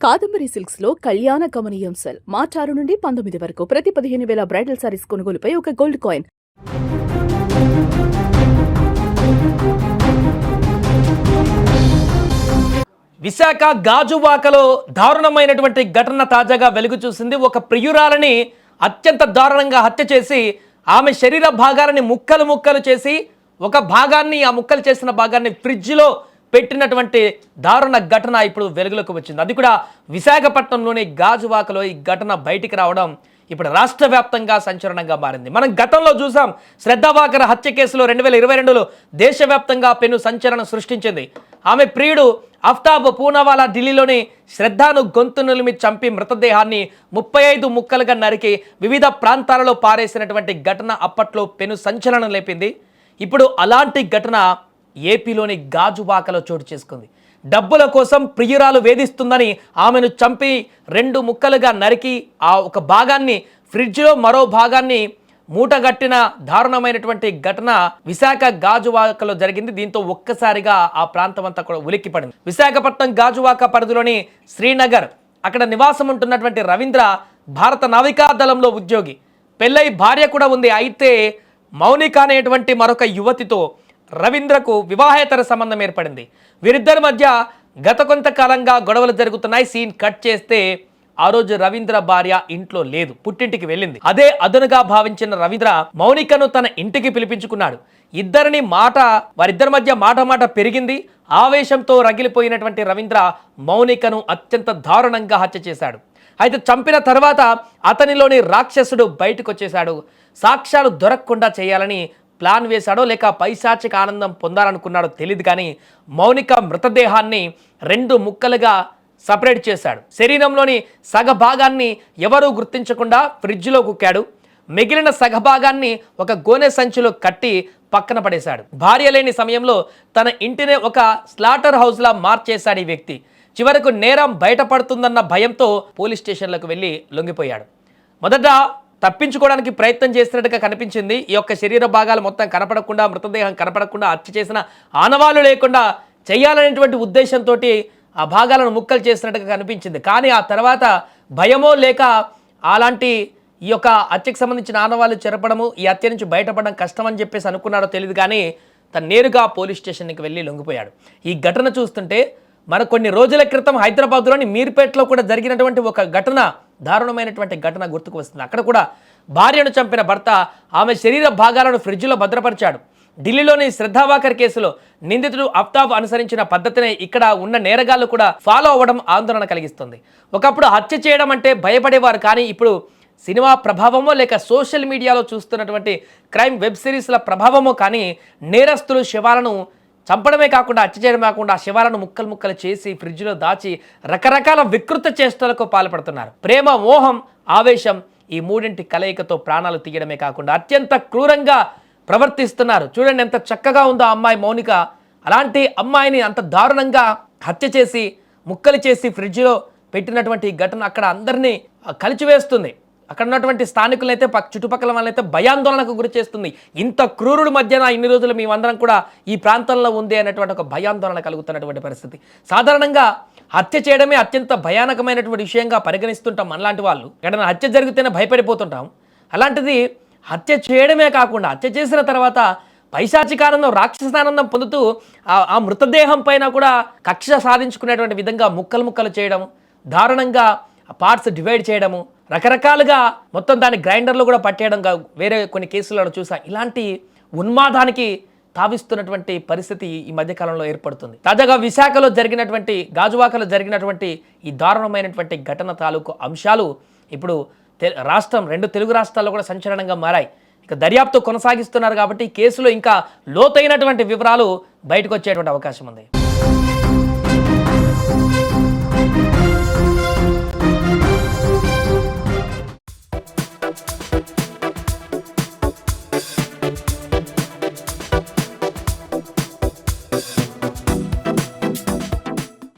Kadambari silks లో కళ్యాణ గమనీయం cell మార్చి 6 నుండి 19 వరకు ప్రతి 15,000 బ్రైడల్ సారీస్ కొనుగోలుపై ఒక గోల్డ్ కాయిన్. విశాఖ గాజువాకలో దారుణమైనటువంటి ఘటన తాజాగా వెలుగు చూసింది. ఒక ప్రియురాలని అత్యంత దారుణంగా హత్య చేసి ఆమె శరీర భాగాలని ముక్కలు ముక్కలు చేసి ఒక భాగాన్ని ఆ ముక్కలు చేసిన భాగాన్ని ఫ్రిడ్జ్లో పెట్టినటువంటి దారుణ ఘటన ఇప్పుడు వెలుగులోకి వచ్చింది. అది కూడా విశాఖపట్నంలోని గాజువాకలో ఈ ఘటన బయటికి రావడం ఇప్పుడు రాష్ట్ర వ్యాప్తంగా సంచలనంగా మారింది. మనం గతంలో చూసాం శ్రద్ధావాకర్ హత్య కేసులో 2022లో దేశవ్యాప్తంగా పెను సంచలనం సృష్టించింది. ఆమె ప్రియుడు అఫ్తాబ్ పూనావాలా ఢిల్లీలోని శ్రద్ధాను గొంతు నులిమి చంపి మృతదేహాన్ని 35 ముక్కలుగా నరికి వివిధ ప్రాంతాలలో పారేసినటువంటి ఘటన అప్పట్లో పెను సంచలనం లేపింది. ఇప్పుడు అలాంటి ఘటన ఏపీలోని గాజువాకలో చోటు చేసుకుంది. డబ్బుల కోసం ప్రియురాలు వేధిస్తుందని ఆమెను చంపి 2 ముక్కలుగా నరికి ఆ ఒక భాగాన్ని ఫ్రిడ్జ్లో మరో భాగాన్ని మూటగట్టిన దారుణమైనటువంటి ఘటన విశాఖ గాజువాకలో జరిగింది. దీంతో ఒక్కసారిగా ఆ ప్రాంతం అంతా కూడా ఉలిక్కిపడింది. విశాఖపట్నం గాజువాక పరిధిలోని శ్రీనగర్ అక్కడ నివాసం ఉంటున్నటువంటి రవీంద్ర భారత నావికా దళంలో ఉద్యోగి. పెళ్ళై భార్య కూడా ఉంది. అయితే మౌనిక అనేటువంటి మరొక యువతితో రవీంద్రకు వివాహేతర సంబంధం ఏర్పడింది. వీరిద్దరి మధ్య గత కొంతకాలంగా గొడవలు జరుగుతున్నాయి. సీన్ కట్ చేస్తే ఆ రోజు రవీంద్ర భార్య ఇంట్లో లేదు, పుట్టింటికి వెళ్ళింది. అదే అదునుగా భావించిన రవీంద్ర మౌనికను తన ఇంటికి పిలిపించుకున్నాడు. వారిద్దరి మధ్య మాట పెరిగింది. ఆవేశంతో రగిలిపోయినటువంటి రవీంద్ర మౌనికను అత్యంత దారుణంగా హత్య చేశాడు. అయితే చంపిన తర్వాత అతనిలోని రాక్షసుడు బయటకు వచ్చేశాడు. సాక్ష్యాలు దొరకకుండా చేయాలని ప్లాన్ వేశాడో లేక పైశాచిక ఆనందం పొందాలనుకున్నాడో తెలియదు, కానీ మౌనిక మృతదేహాన్ని 2 ముక్కలుగా సపరేట్ చేశాడు. శరీరంలోని సగభాగాన్ని ఎవరూ గుర్తించకుండా ఫ్రిడ్జ్లో కుక్కాడు. మిగిలిన సగభాగాన్ని ఒక గోనె సంచిలో కట్టి పక్కన పడేశాడు. భార్య లేని సమయంలో తన ఇంటినే ఒక స్లాటర్ హౌస్లా మార్చేశాడు ఈ వ్యక్తి. చివరకు నేరం బయటపడుతుందన్న భయంతో పోలీస్ స్టేషన్లకు వెళ్ళి లొంగిపోయాడు. మొదట తప్పించుకోవడానికి ప్రయత్నం చేసినట్టుగా కనిపించింది. ఈ యొక్క శరీర భాగాలు మొత్తం కనపడకుండా, మృతదేహం కనపడకుండా, హత్య చేసిన ఆనవాళ్లు లేకుండా చేయాలనేటువంటి ఉద్దేశంతో ఆ భాగాలను ముక్కలు చేసినట్టుగా కనిపించింది. కానీ ఆ తర్వాత భయమో లేక అలాంటి ఈ యొక్క హత్యకు సంబంధించిన ఆనవాళ్లు చెరపడము, ఈ హత్య నుంచి బయటపడడం కష్టం అని చెప్పేసి అనుకున్నాడో తెలియదు, కానీ తను నేరుగా పోలీస్ స్టేషన్కి వెళ్ళి లొంగిపోయాడు. ఈ ఘటన చూస్తుంటే మన కొన్ని రోజుల క్రితం హైదరాబాద్లోని మీర్పేటలో కూడా జరిగినటువంటి ఒక ఘటన, దారుణమైనటువంటి ఘటన గుర్తుకు వస్తుంది. అక్కడ కూడా భార్యను చంపిన భర్త ఆమె శరీర భాగాలను ఫ్రిడ్జ్లో భద్రపరిచాడు. ఢిల్లీలోని శ్రద్ధావాకర్ కేసులో నిందితుడు అఫ్తాబ్ అనుసరించిన పద్ధతిని ఇక్కడ ఉన్న నేరగాళ్లు కూడా ఫాలో అవ్వడం ఆందోళన కలిగిస్తుంది. ఒకప్పుడు హత్య చేయడం అంటే భయపడేవారు, కానీ ఇప్పుడు సినిమా ప్రభావమో లేక సోషల్ మీడియాలో చూస్తున్నటువంటి క్రైమ్ వెబ్ సిరీస్ల ప్రభావమో కానీ నేరస్తులు శవాలను చంపడమే కాకుండా హత్య చేయడం కాకుండా ఆ శవాలను ముక్కలు ముక్కలు చేసి ఫ్రిడ్జ్లో దాచి రకరకాల వికృత చేష్టలకు పాల్పడుతున్నారు. ప్రేమ, మోహం, ఆవేశం ఈ మూడింటి కలయికతో ప్రాణాలు తీయడమే కాకుండా అత్యంత క్రూరంగా ప్రవర్తిస్తున్నారు. చూడండి ఎంత చక్కగా ఉందో అమ్మాయి మౌనిక. అలాంటి అమ్మాయిని అంత దారుణంగా హత్య చేసి ముక్కలు చేసి ఫ్రిడ్జ్లో పెట్టినటువంటి ఘటన అక్కడ అందరినీ కలిచివేస్తుంది. అక్కడ ఉన్నటువంటి స్థానికులైతే చుట్టుపక్కల వాళ్ళైతే భయాందోళనకు గురి చేస్తుంది. ఇంత క్రూరుడి మధ్యన ఇన్ని రోజులు మేమందరం కూడా ఈ ప్రాంతంలో ఉంది అనేటువంటి ఒక భయాందోళన కలుగుతున్నటువంటి పరిస్థితి. సాధారణంగా హత్య చేయడమే అత్యంత భయానకమైనటువంటి విషయంగా పరిగణిస్తుంటాం మనలాంటి వాళ్ళు. ఎక్కడైనా హత్య జరిగితేనే భయపడిపోతుంటాం. అలాంటిది హత్య చేయడమే కాకుండా హత్య చేసిన తర్వాత పైశాచికానందం, రాక్షసానందం పొందుతూ ఆ మృతదేహం పైన కూడా కక్ష సాధించుకునేటువంటి విధంగా ముక్కలు ముక్కలు చేయడం, దారుణంగా పార్ట్స్ డివైడ్ చేయడము, రకరకాలుగా మొత్తం దాన్ని గ్రైండర్లో కూడా పట్టేయడం వేరే కొన్ని కేసులలో చూసా. ఇలాంటి ఉన్మాదానికి తావిస్తున్నటువంటి పరిస్థితి ఈ మధ్యకాలంలో ఏర్పడుతుంది. తాజాగా విశాఖలో జరిగినటువంటి, గాజువాకలో జరిగినటువంటి ఈ దారుణమైనటువంటి ఘటన తాలూకు అంశాలు ఇప్పుడు రాష్ట్రం 2 తెలుగు రాష్ట్రాల్లో కూడా సంచలనంగా మారాయి. ఇక దర్యాప్తు కొనసాగిస్తున్నారు కాబట్టి కేసులో ఇంకా లోతైనటువంటి వివరాలు బయటకు వచ్చేటువంటి అవకాశం ఉంది.